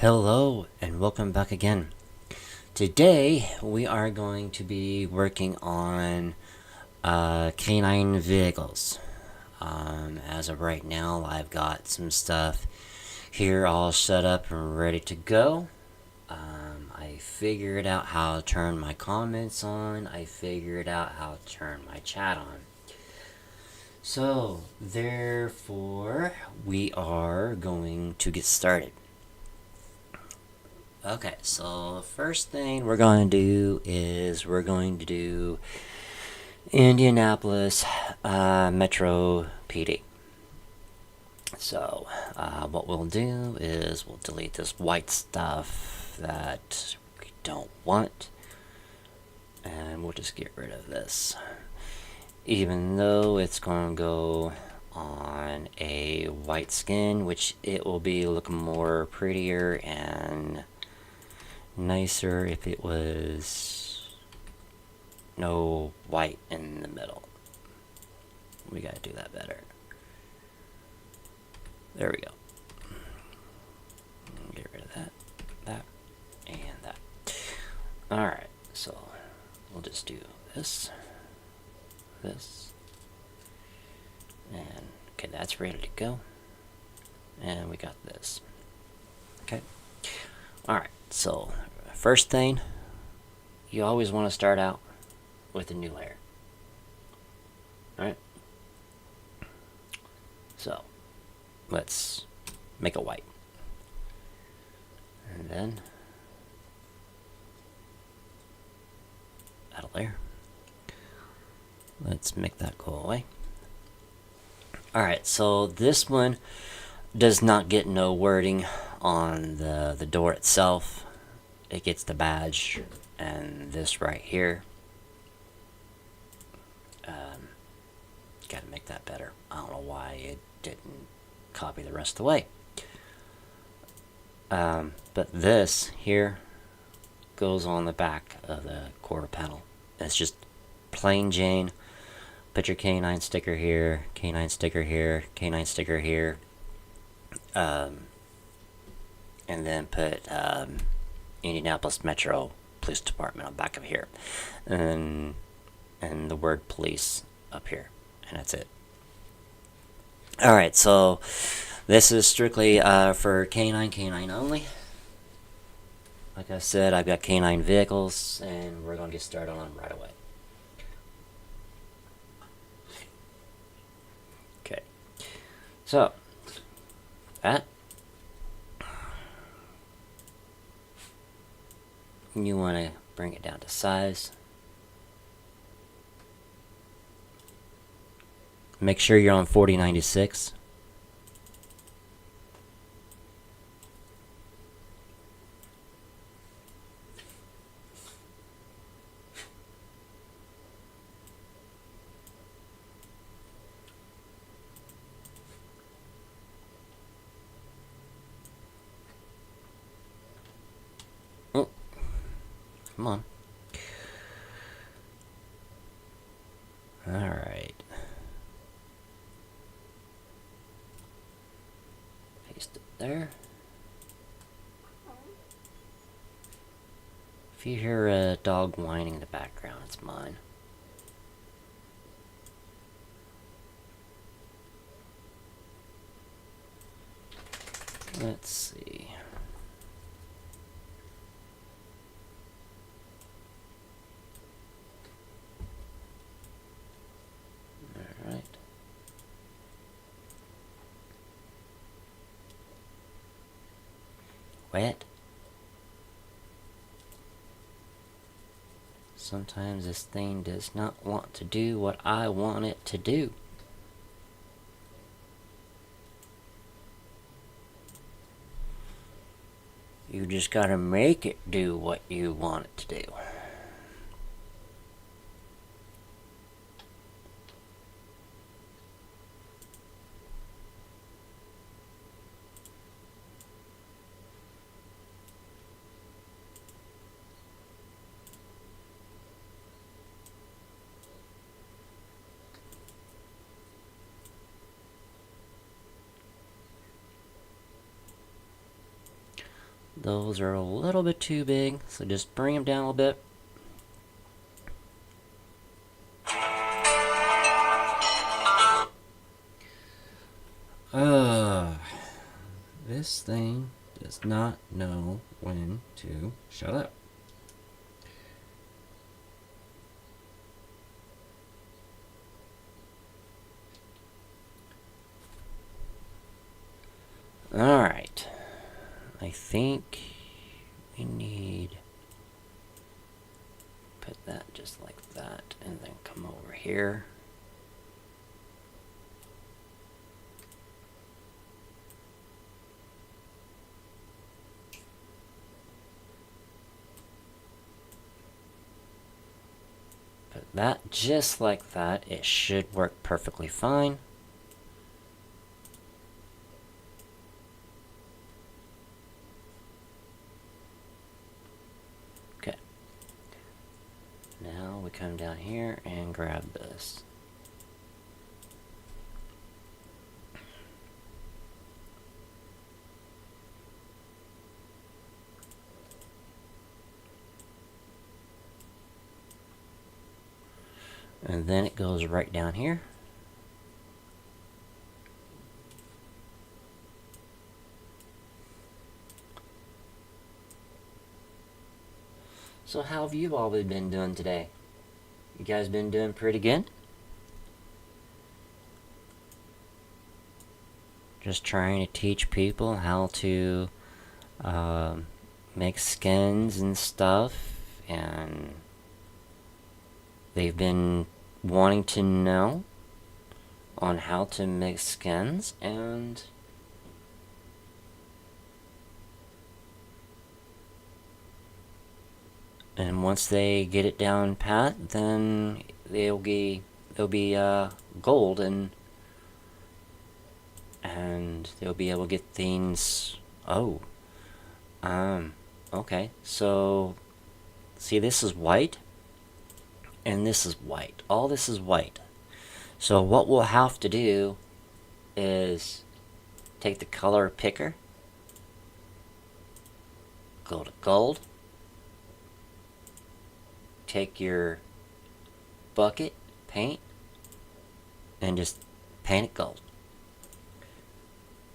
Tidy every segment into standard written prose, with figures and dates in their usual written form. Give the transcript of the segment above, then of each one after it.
Hello and welcome back again. Today we are going to be working on canine vehicles. As of right now, I've got some stuff here all set up and ready to go. I figured out how to turn my comments on. I figured out how to turn my chat on. So, therefore, we are going to get started. Okay, so the first thing we're going to do is we're going to do Indianapolis Metro PD. So, what we'll do is we'll delete this white stuff that we don't want, and we'll just get rid of this. Even though it's going to go on a white skin, which it will be looking more prettier and nicer if it was no white in the middle. We gotta do that better. There we go. Get rid of that, and that. Alright, so we'll just do this, and okay, that's ready to go. And we got this. Okay. Alright, so first thing, you always want to start out with a new layer. Alright? So, let's make it white. And then, add a layer. Let's make that go away. Alright, so this one does not get no wording on the door itself. It gets the badge and this right here. Gotta make that better. I don't know why it didn't copy the rest of the way. But this here goes on the back of the quarter panel. It's just plain Jane. Put your canine sticker here, canine sticker here, canine sticker here. And then put Indianapolis Metro Police Department on the back of here. And the word police up here. And that's it. Alright, so this is strictly for canine only. Like I said, I've got canine vehicles, and we're going to get started on them right away. Okay. So, that. You want to bring it down to size. Make sure you're on 4096. Oh, come on. Alright. Paste it there. If you hear a dog whining in the background, it's mine. Let's see. Alright. Wet. Sometimes this thing does not want to do what I want it to do. You just gotta make it do what you want it to do. Those are a little bit too big, so just bring them down a little bit. This thing does not know when to shut up. Alright. I think we need... put that just like that, and then come over here. Put that just like that. It should work perfectly fine. Okay. Now we come down here and grab this. And then it goes right down here. So how have you all been doing today? You guys been doing pretty good? Just trying to teach people how to make skins and stuff, and they've been wanting to know on how to make skins, and once they get it down pat, then they'll be gold, and they'll be able to get things. Okay, so see, this is white and this is white. All this is white. So what we'll have to do is take the color picker, go to gold, take your bucket paint, and just paint it gold.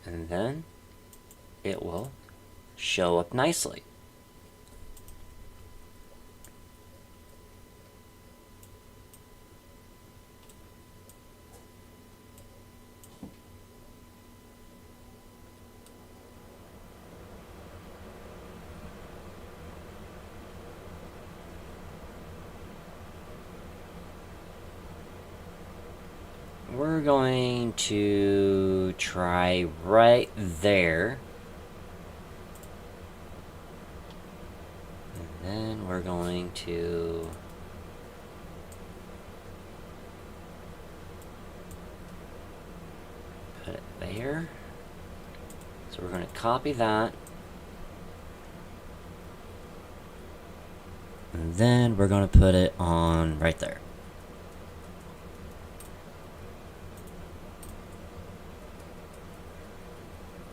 And then it will show up nicely. We're going to try right there. And then we're going to put it there. So we're going to copy that. And then we're going to put it on right there.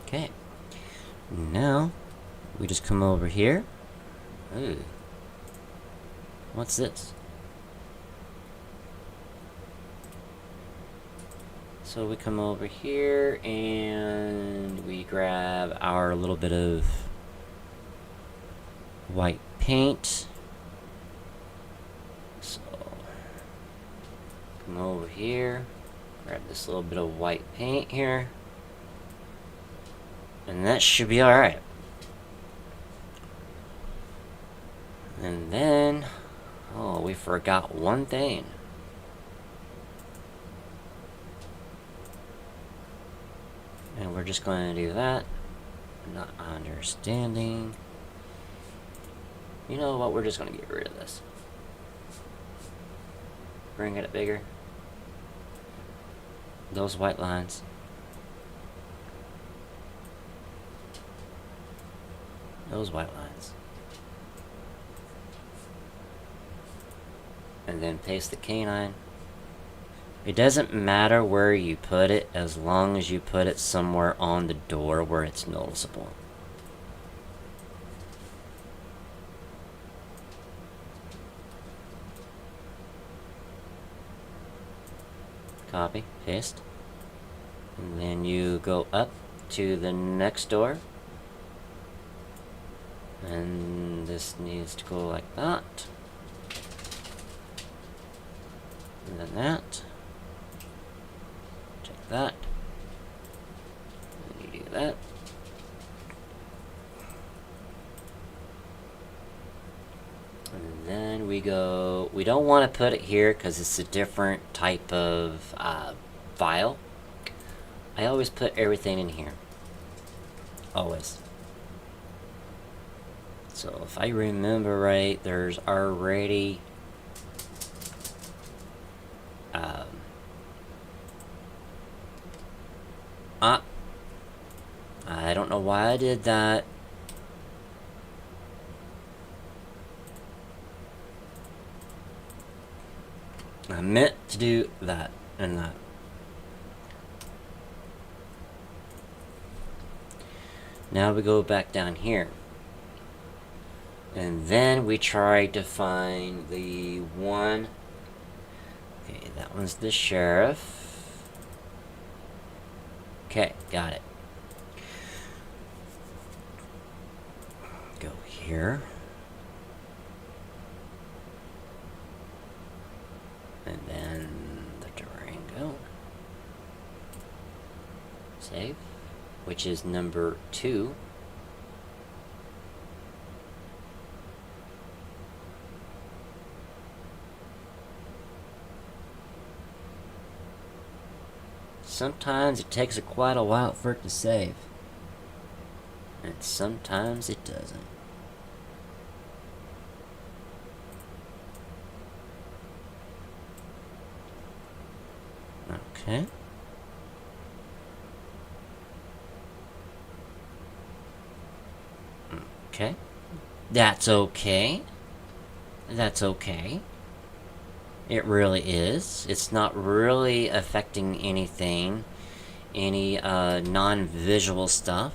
Okay, now we just come over here. Ooh, what's this? So we come over here and we grab our little bit of white paint. So come over here, grab this little bit of white paint here. And that should be alright. And then, oh, we forgot one thing. And we're just going to do that. Not understanding. You know what, we're just going to get rid of this. Bring it bigger. Those white lines. Those white lines. And then paste the canine. It doesn't matter where you put it, as long as you put it somewhere on the door where it's noticeable. copy, paste. And then you go up to the next door. And this needs to go like that. And then that. Check that. And you do that. And then we go, we don't want to put it here because it's a different type of file. I always put everything in here. Always. So if I remember right, there's already I don't know why I did that. I meant to do that and that. Now we go back down here. And then we try to find the one. Okay, that one's the sheriff. Okay, got it. Go here. And then the Durango. Save. Which is number 2. Sometimes it takes quite a while for it to save. And sometimes it doesn't. Okay. Okay. That's okay. That's okay. It really is. It's not really affecting anything. Any non-visual stuff.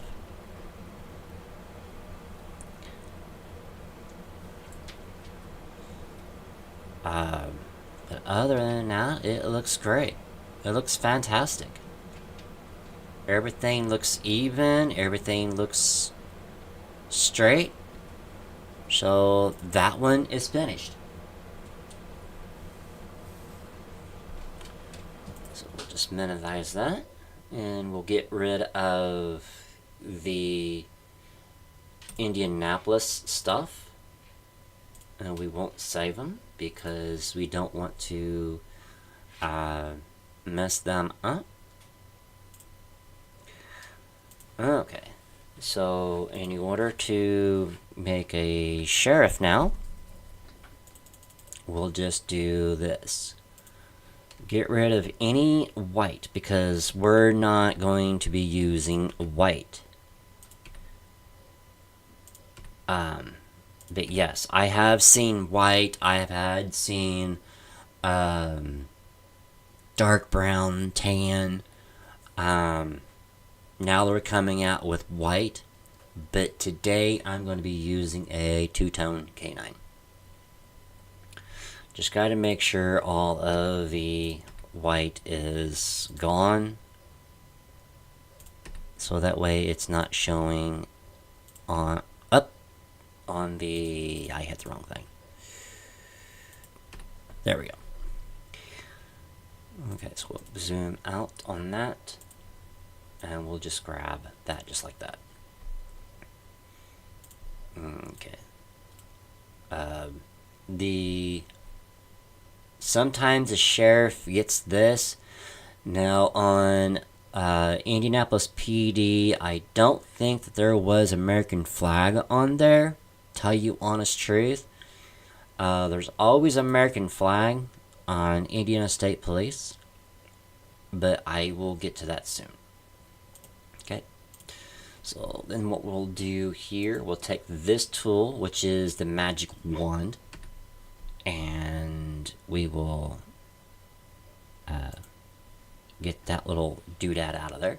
But other than that, it looks great. It looks fantastic. Everything looks even. Everything looks straight. So that one is finished. So we'll just minimize that. And we'll get rid of the Indianapolis stuff. And we won't save them because we don't want to mess them up. Okay, so in order to make a sheriff now, we'll just do this. Get rid of any white because we're not going to be using white. But yes, I have seen white. I have seen dark brown, tan. Now they're coming out with white, but today I'm going to be using a two-tone canine. Just got to make sure all of the white is gone, so that way it's not showing on up on the. I hit the wrong thing. There we go. Okay, so we'll zoom out on that. And we'll just grab that just like that. Okay. Sometimes the sheriff gets this. Now on Indianapolis PD, I don't think that there was American flag on there. Tell you honest truth. There's always American flag on Indiana State Police. But I will get to that soon. Okay, so then what we'll do here, we'll take this tool, which is the magic wand, and we will get that little doodad out of there.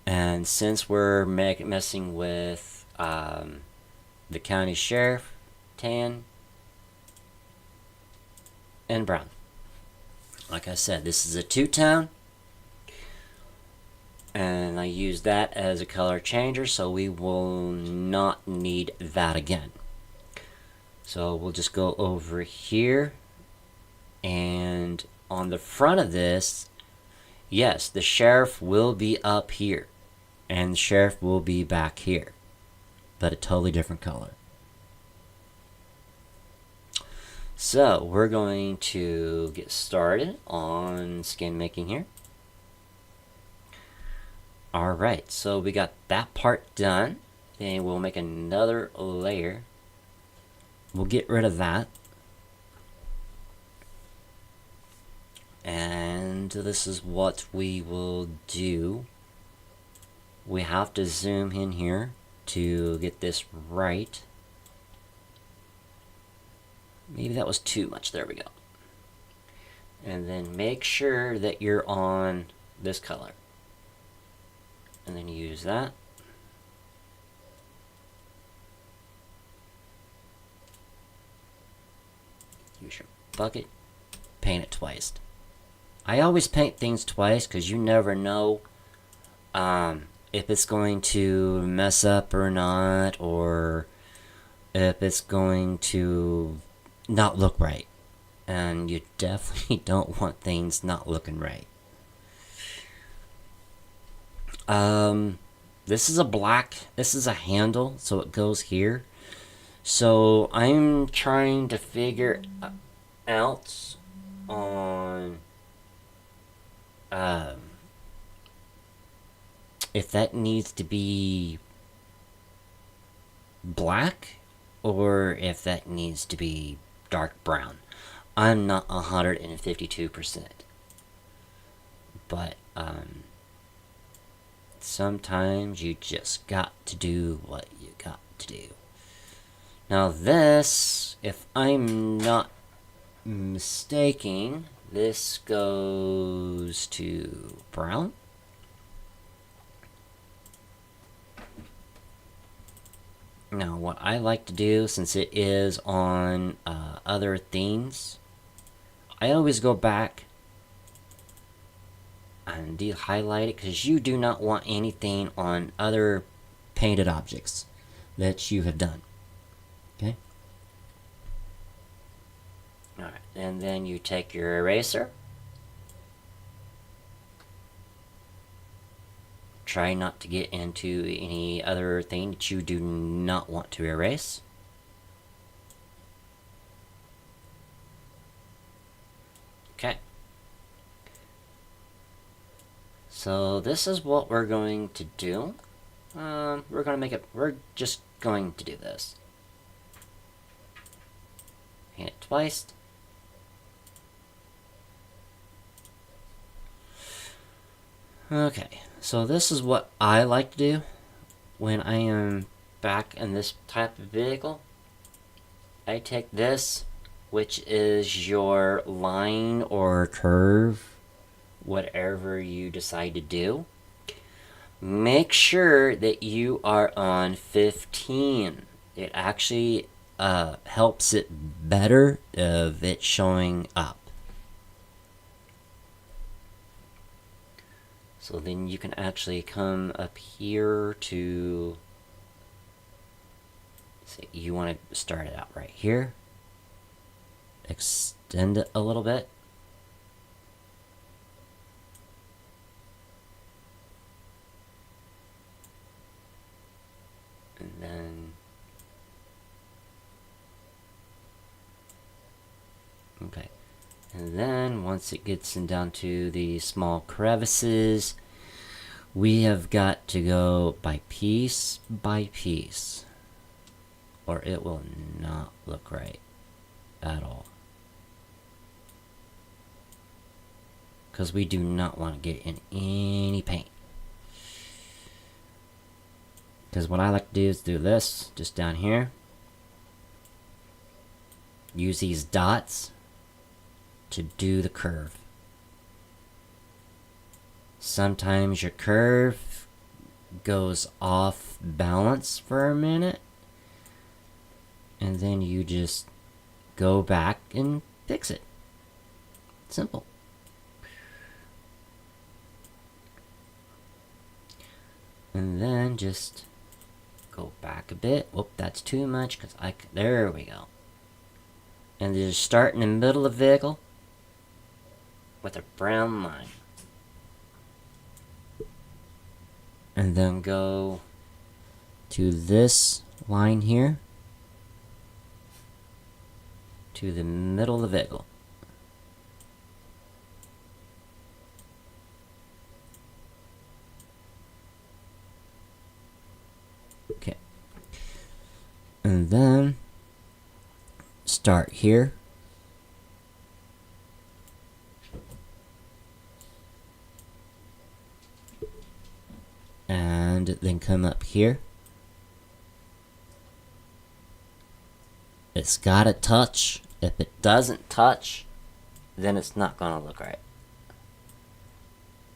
And since we're messing with the county sheriff, tan, and brown. Like I said, this is a two-tone, and I use that as a color changer, so we will not need that again. So we'll just go over here, and on the front of this, yes, the sheriff will be up here, and the sheriff will be back here, but a totally different color. So we're going to get started on skin making here. Alright, so we got that part done. Then we'll make another layer. We'll get rid of that. And this is what we will do. We have to zoom in here to get this right. Maybe that was too much. There we go. And then make sure that you're on this color. And then use that. Use your bucket. Paint it twice. I always paint things twice because you never know if it's going to mess up or not, or if it's going to not look right. And you definitely don't want things not looking right. This is a black, this is a handle, so it goes here. So I'm trying to figure out on if that needs to be black or if that needs to be dark brown. I'm not 152%. But sometimes you just got to do what you got to do. Now this, if I'm not mistaken, this goes to brown. Now what I like to do, since it is on other themes, I always go back and de-highlight it, because you do not want anything on other painted objects that you have done. Okay? Alright, and then you take your eraser. Try not to get into any other thing that you do not want to erase. Okay. So this is what we're going to do. We're just going to do this. Paint it twice. Okay, so this is what I like to do when I am back in this type of vehicle. I take this, which is your line or curve, whatever you decide to do. Make sure that you are on 15. It actually helps it better of it showing up. So then you can actually come up here to, say you want to start it out right here. Extend it a little bit. And then, okay. And then once it gets down to the small crevices, we have got to go by piece, or it will not look right at all. Because we do not want to get in any paint. Because what I like to do is do this, just down here. Use these dots to do the curve. Sometimes your curve goes off balance for a minute, and then you just go back and fix it. Simple. And then just go back a bit. Whoop, that's too much, because there we go. And just start in the middle of the vehicle with a brown line. And then go to this line here, to the middle of the vehicle. Okay. And then start here. And then come up here. It's gotta touch. If it doesn't touch, then it's not gonna look right.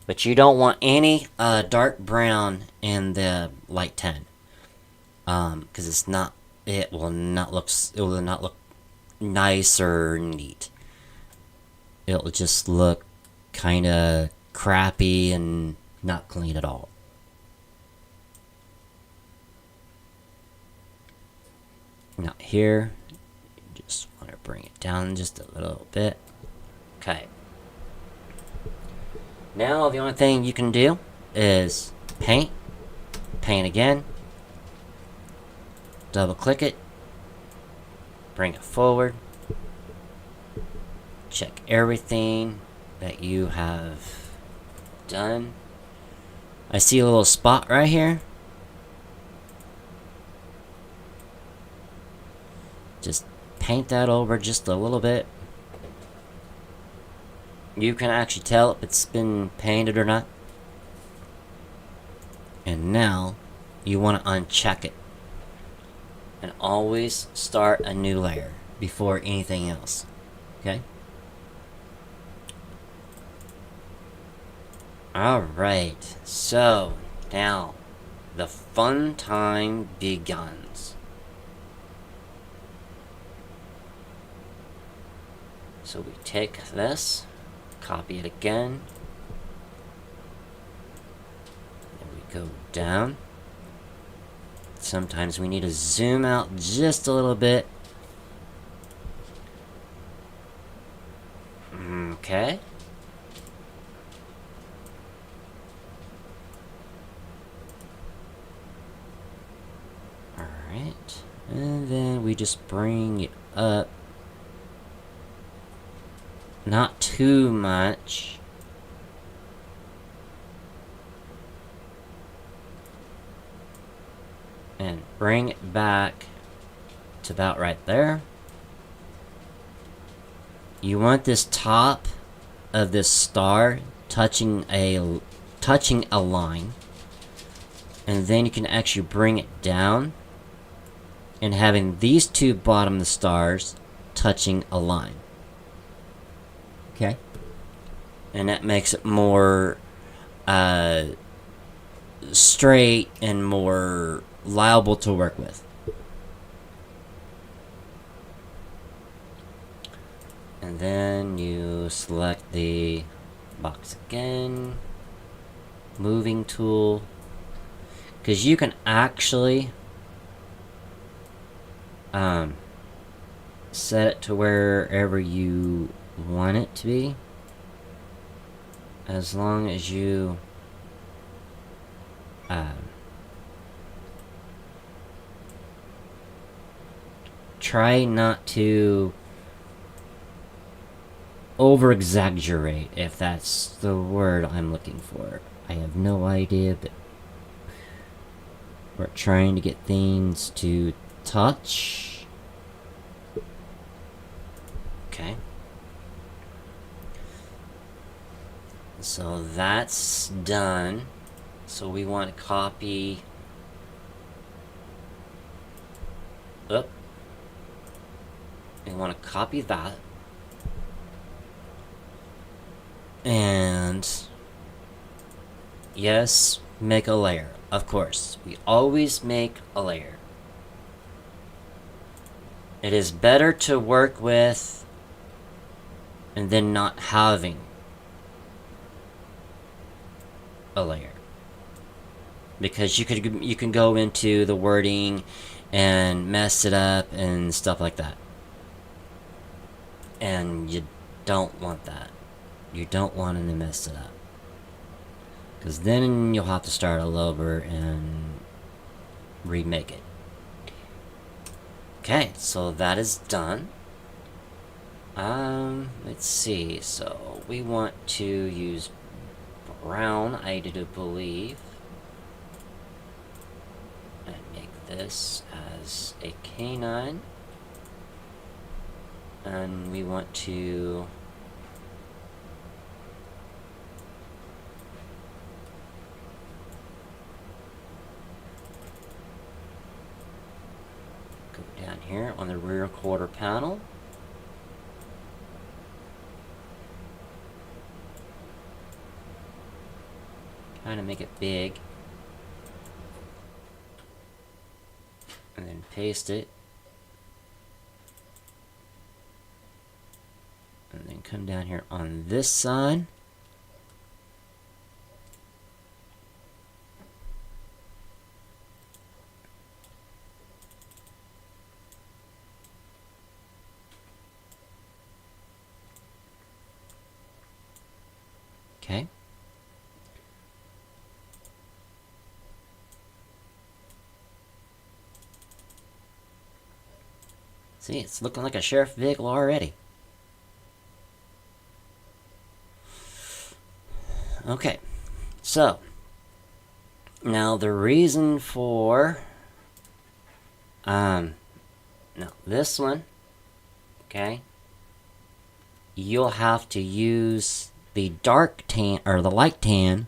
But you don't want any dark brown in the light tan, because it will not look nice or neat. It'll just look kind of crappy and not clean at all. Now here, you just want to bring it down just a little bit. Okay. Now the only thing you can do is paint again, double click it, bring it forward, check everything that you have done. I see a little spot right here. Just paint that over just a little bit. You can actually tell if it's been painted or not. And now you want to uncheck it. And always start a new layer before anything else. Okay? Alright, so now the fun time begins. So we take this, copy it again, and we go down. Sometimes we need to zoom out just a little bit. Okay. Alright, and then we just bring it up. Not too much. And bring it back to about right there. You want this top of this star touching a line. And then you can actually bring it down and having these two bottom of the stars touching a line. Okay? And that makes it more straight and more liable to work with. And then you select the box again, moving tool, because you can actually set it to wherever you want it to be, as long as you try not to over exaggerate, if that's the word I'm looking for. I have no idea, but we're trying to get things to touch. Okay. So that's done. So we want to copy. We want to copy that. And yes, make a layer. Of course, we always make a layer. It is better to work with and then not having a layer. because you can go into the wording and mess it up and stuff like that. And you don't want that. You don't want to mess it up. Because then you'll have to start all over and remake it. Okay, so that is done. Let's see. So we want to use brown, I do believe. And make this as a canine. And we want to go down here on the rear quarter panel. Kind of make it big. And then paste it. And then come down here on this side. Okay. See, it's looking like a sheriff vehicle already. Okay, so now the reason for now this one, okay, you'll have to use the dark tan or the light tan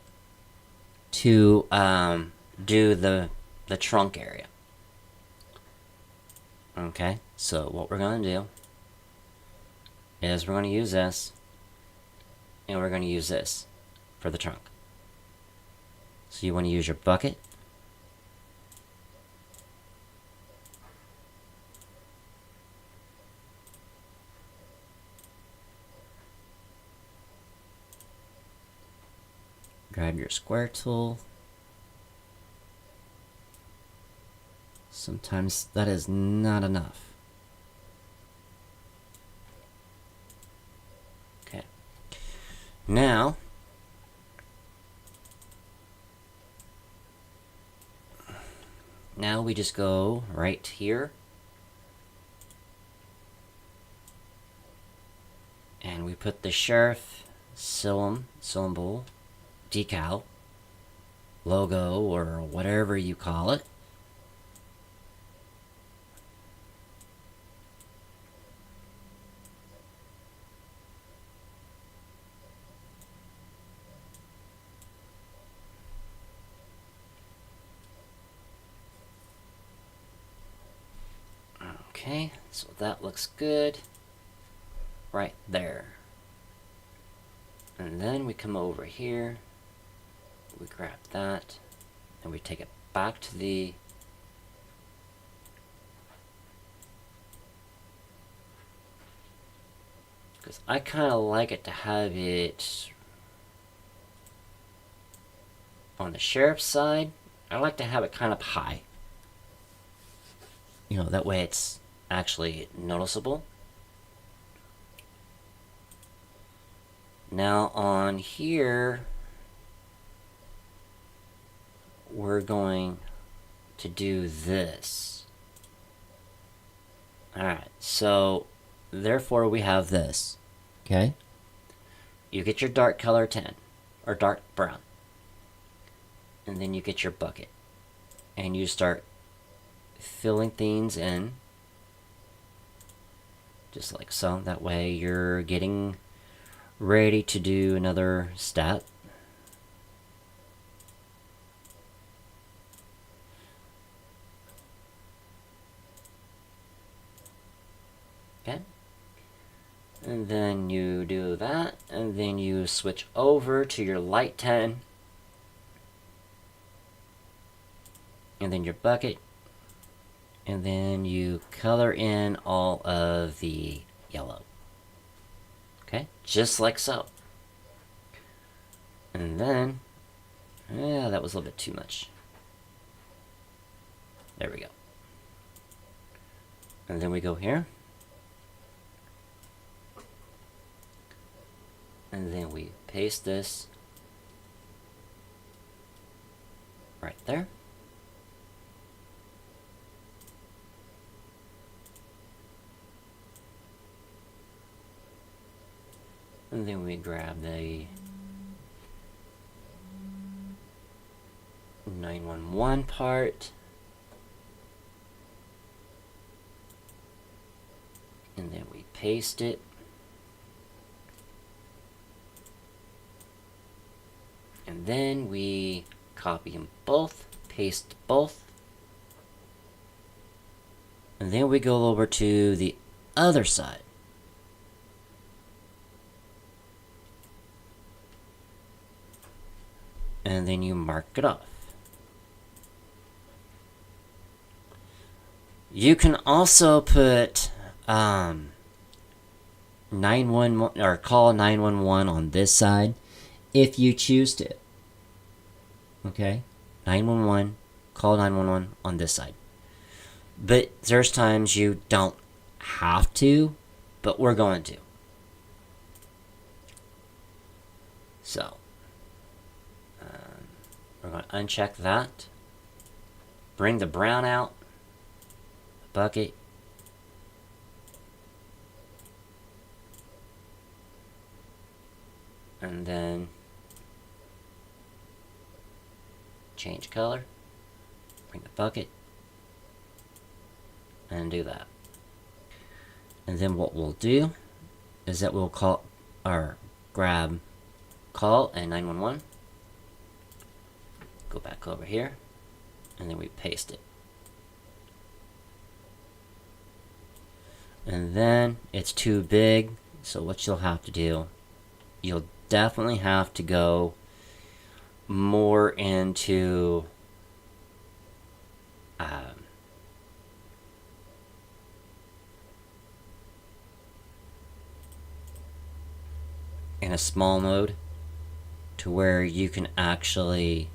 to do the trunk area. Okay, so what we're gonna do is we're gonna use this, and we're gonna use this for the trunk. So you want to use your bucket. Grab your square tool. Sometimes that is not enough. Okay. Now, we just go right here. And we put the sheriff symbol, decal, logo, or whatever you call it. Okay, so that looks good right there. And then we come over here, we grab that, and we take it back to the because I kind of like it to have it on the sheriff's side. I like to have it kind of high. You know, that way it's actually noticeable. Now on here, we're going to do this. Alright, so therefore we have this. Okay? You get your dark color 10, or dark brown. And then you get your bucket. And you start filling things in. Just like so. That way you're getting ready to do another step. Okay. And then you do that, and then you switch over to your light 10. And then your bucket. And then you color in all of the yellow. Okay, just like so. And then, yeah, that was a little bit too much. There we go. And then we go here. And then we paste this right there. And then we grab the 911 part. And then we paste it. And then we copy them both, paste both. And then we go over to the other side. And then you mark it off. You can also put 911 or call 911 on this side if you choose to. Okay? 911, call 911 on this side. But there's times you don't have to, but we're going to. So, we're going to uncheck that. Bring the brown out. Bucket. And then change color. Bring the bucket. And do that. And then what we'll do is that we'll call or grab call and 911. Go back over here, and then we paste it. And then it's too big, so what you'll have to do, you'll definitely have to go more into in a small mode to where you can actually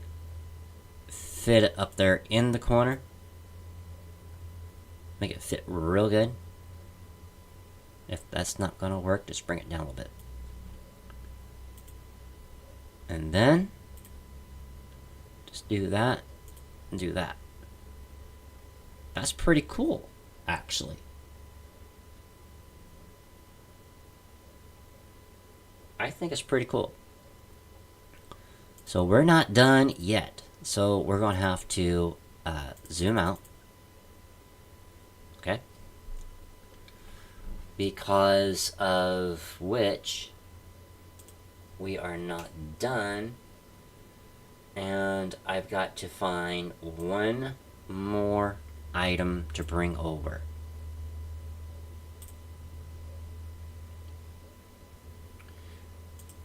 fit it up there in the corner. Make it fit real good. If that's not going to work, just bring it down a little bit. And then just do that and do that. That's pretty cool, actually. I think it's pretty cool. So we're not done yet. So we're going to have to zoom out. Okay? Because of which we are not done. And I've got to find one more item to bring over.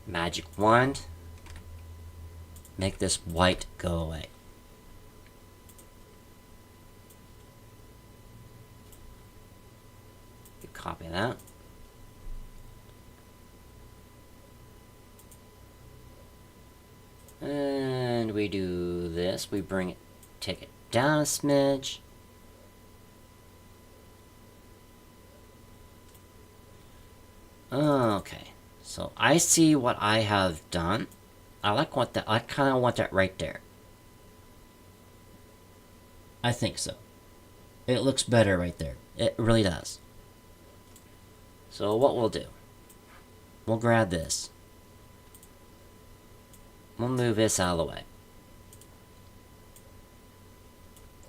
Magic wand. Make this white go away. You copy that. And we do this. We bring it, take it down a smidge. Okay. So I see what I have done. I kind of want that right there. I think so. It looks better right there. It really does. So what we'll do, we'll grab this. We'll move this out of the way.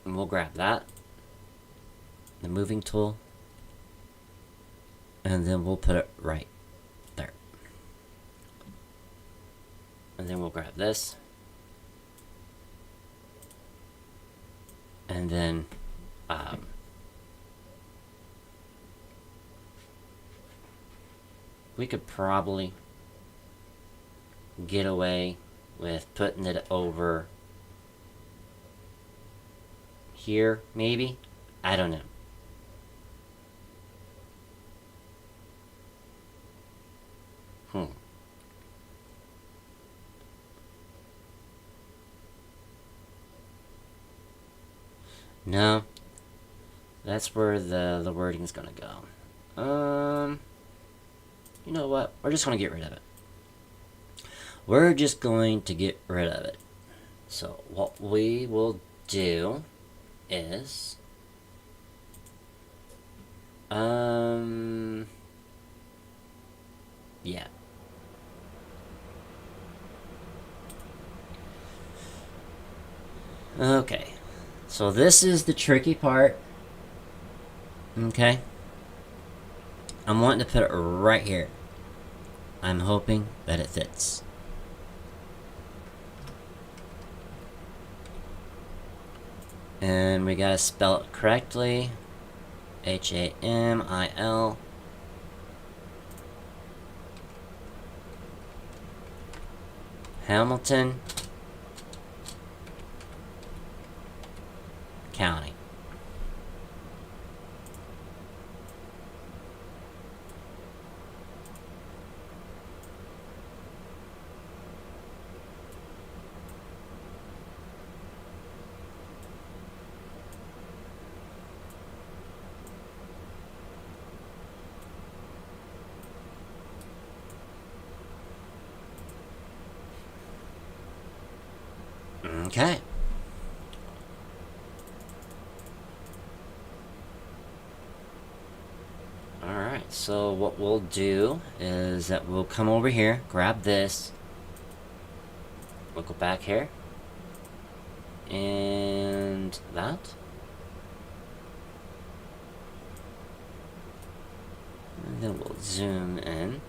And we'll grab that, the moving tool, and then we'll put it right there. And then we'll grab this. And then we could probably get away with putting it over here, maybe? I don't know. No, that's where the wording's gonna go. You know what? We're just gonna get rid of it. We're just going to get rid of it. So what we will do is yeah. Okay. So this is the tricky part. Okay. I'm wanting to put it right here. I'm hoping that it fits. And we gotta spell it correctly. Hamil. Hamilton County. Okay. Alright, so what we'll do is that we'll come over here, grab this, we'll go back here, and that. And then we'll zoom in.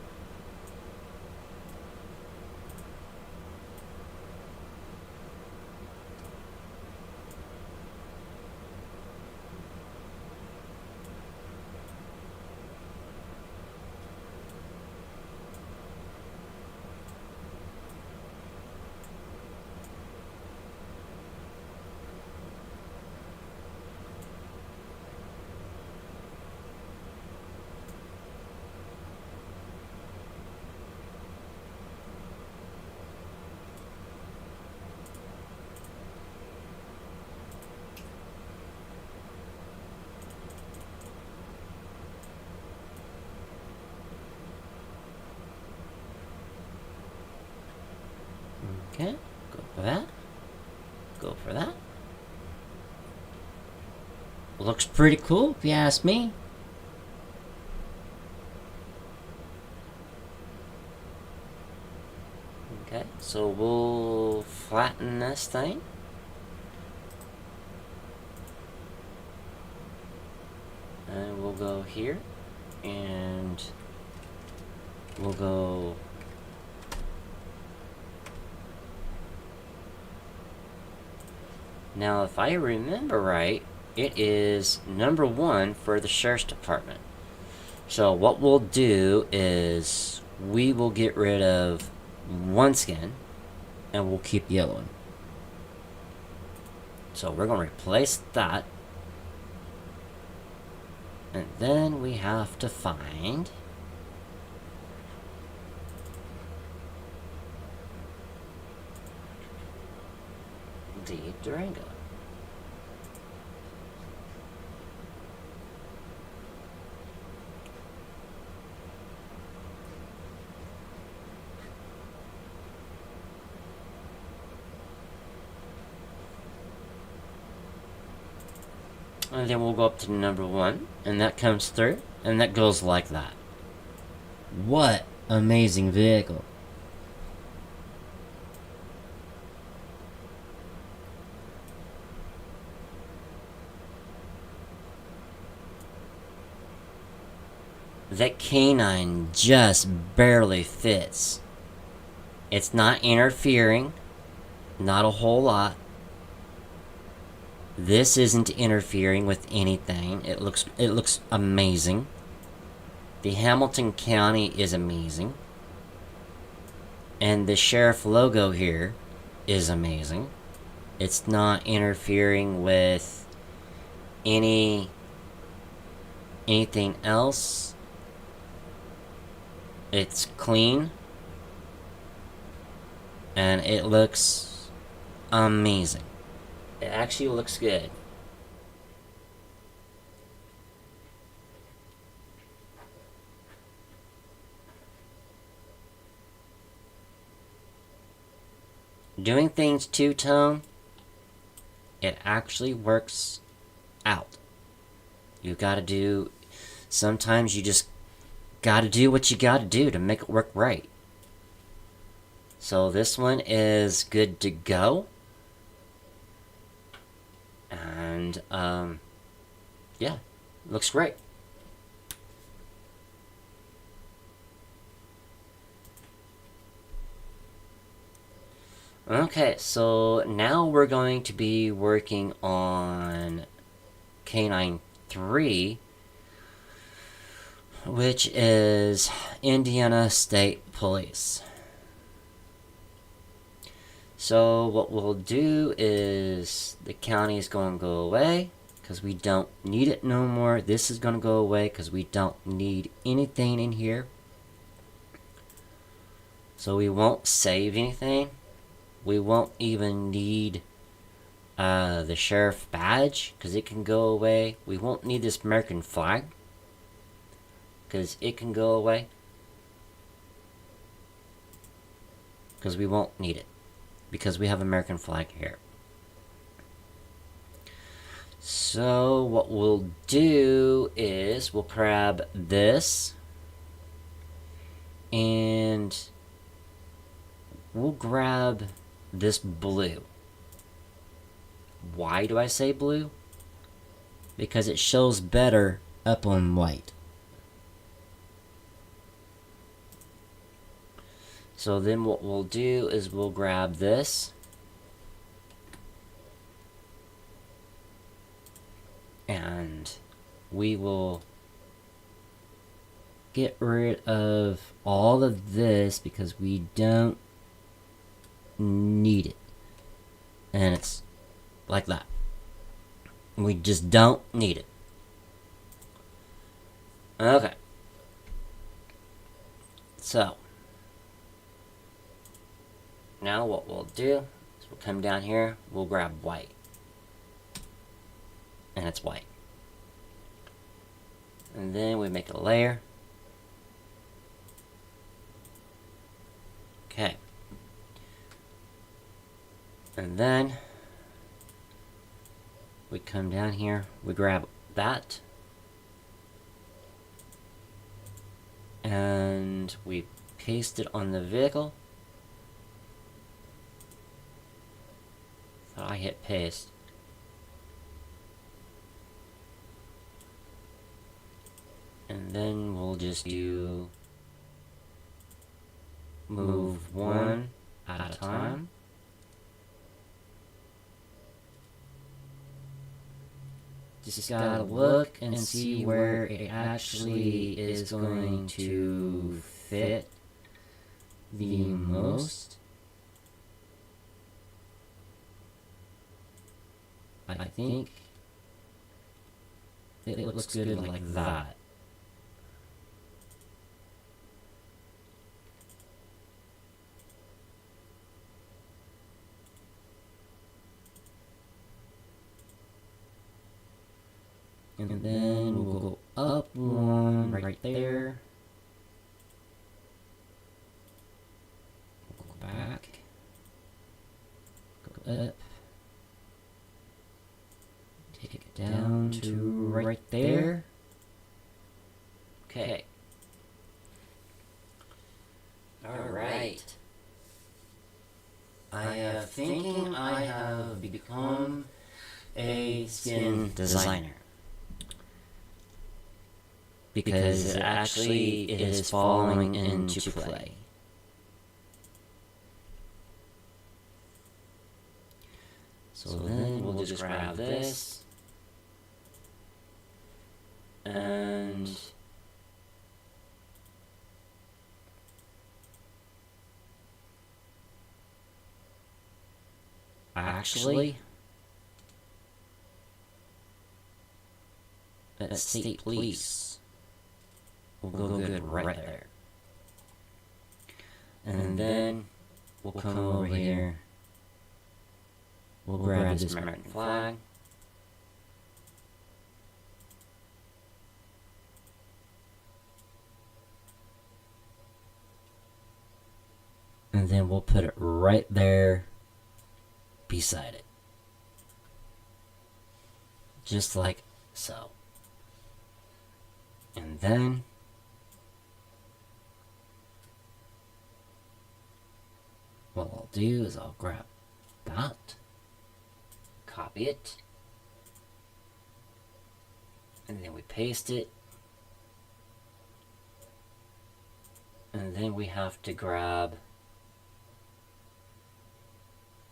Okay, go for that. Go for that. Looks pretty cool, if you ask me. Okay, so we'll flatten this thing. And we'll go here. And we'll go... Now, if I remember right, it is number 1 for the Sheriff's Department. So what we'll do is we will get rid of one skin and we'll keep the other one. So we're going to replace that. And then we have to find the Durango. And then we'll go up to number 1, and that comes through, and that goes like that. What amazing vehicle. That canine just barely fits. It's not interfering, not a whole lot. This isn't interfering with anything. It looks amazing. The Hamilton County is amazing. And the sheriff logo here is amazing. It's not interfering with anything else. It's clean. And it looks amazing. It actually looks good. doing things two-tone, it actually works out. You gotta do, sometimes you just gotta do what you gotta do to make it work right. So this one is good to go. And, yeah, looks great. Okay, so now we're going to be working on K9 3, which is Indiana State Police. So what we'll do is the county is going to go away because we don't need it no more. This is going to go away because we don't need anything in here. So we won't save anything. We won't even need the sheriff badge because it can go away. We won't need this American flag because it can go away because we won't need it because we have American flag here. So what we'll do is we'll grab this and we'll grab this blue. Why do I say blue? Because it shows better up on white. So then what we'll do is we'll grab this. And we will get rid of all of this because we don't need it. And it's like that. We just don't need it. Okay. So now what we'll do is we'll come down here, we'll grab white. And it's white. And then we make a layer. Okay. And then we come down here, we grab that. And we paste it on the vehicle. So I hit paste. And then we'll just do move one at a time. Just gotta look and see where it actually is going to fit the most. I think it looks good like that. And then we'll go up one right there. We'll go back. Go up. Take it down to right there. Okay. Alright. I am thinking I have become a skin designer. Because it actually is falling into play. So then we'll just grab this. And actually, that state police will go good right there. And then we'll come over here. We'll grab this American flag. And then we'll put it right there beside it. Just like so. And then what I'll do is I'll grab that, copy it, and then we paste it. And then we have to grab,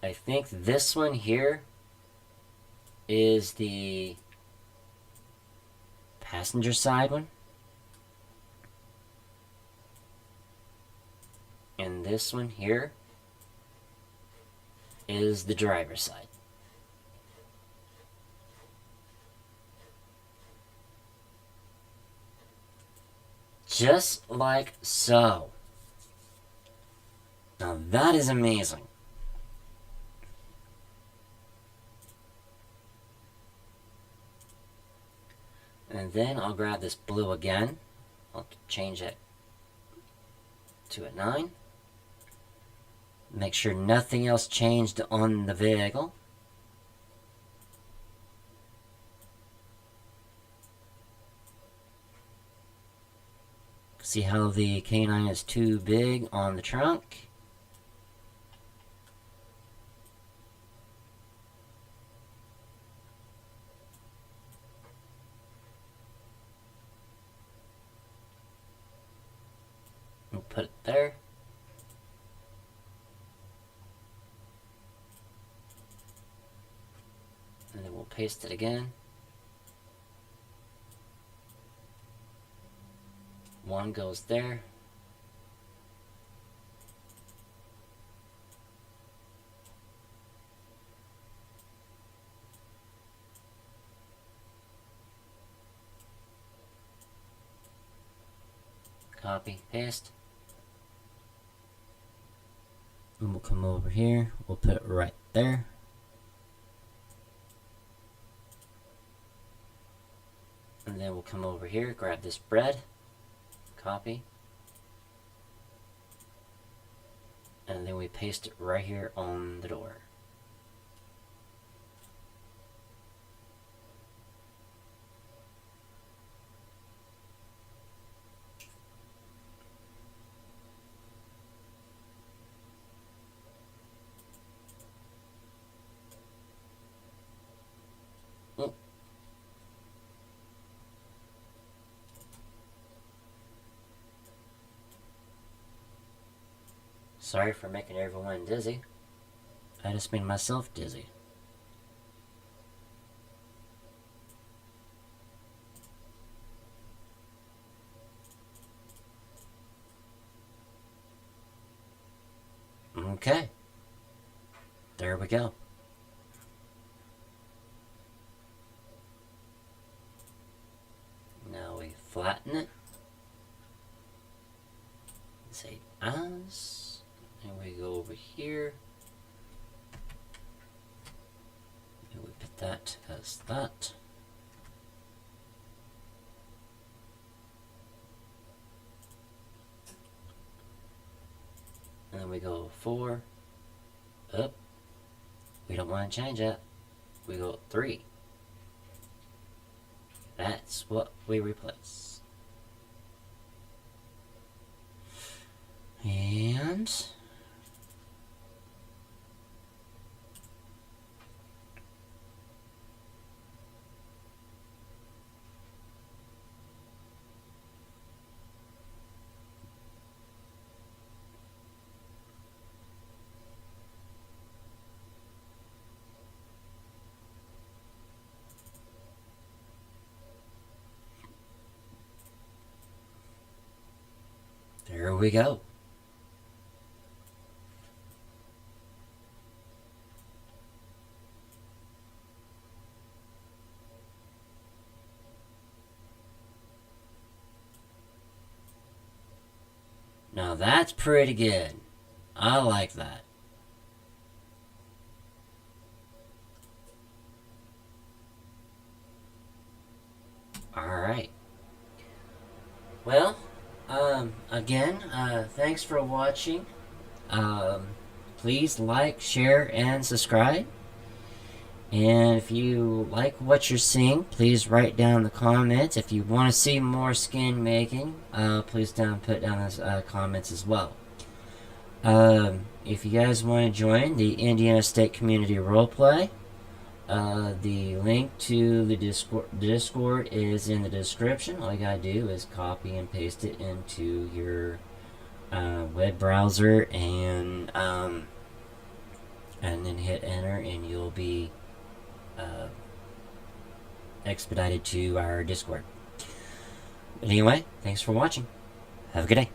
I think this one here is the passenger side one. And this one here is the driver's side. Just like so. Now that is amazing. And then I'll grab this blue again. I'll change it to a 9. Make sure nothing else changed on the vehicle. See how the K9 is too big on the trunk? We'll put it there. And then we'll paste it again. One goes there. Copy, paste. And we'll come over here. We'll put it right there. And then we'll come over here, grab this bread. Copy, and then we paste it right here on the door. Oh. Sorry for making everyone dizzy. I just made myself dizzy. Okay. There we go. Now we flatten it. Say as. And we go over here. And we put that as that. And then we go 4. Up. We don't want to change that. We go 3. That's what we replace. And there we go. Now that's pretty good. I like that. Alright. Well, again, thanks for watching. please like, share, and subscribe. And if you like what you're seeing, please write down in the comments. If you want to see more skin making, please put down those comments as well. If you guys want to join the Indiana State Community Roleplay, the link to the Discord is in the description. All you gotta do is copy and paste it into your web browser, and then hit enter, and you'll be expedited to our Discord. But anyway, thanks for watching. Have a good day.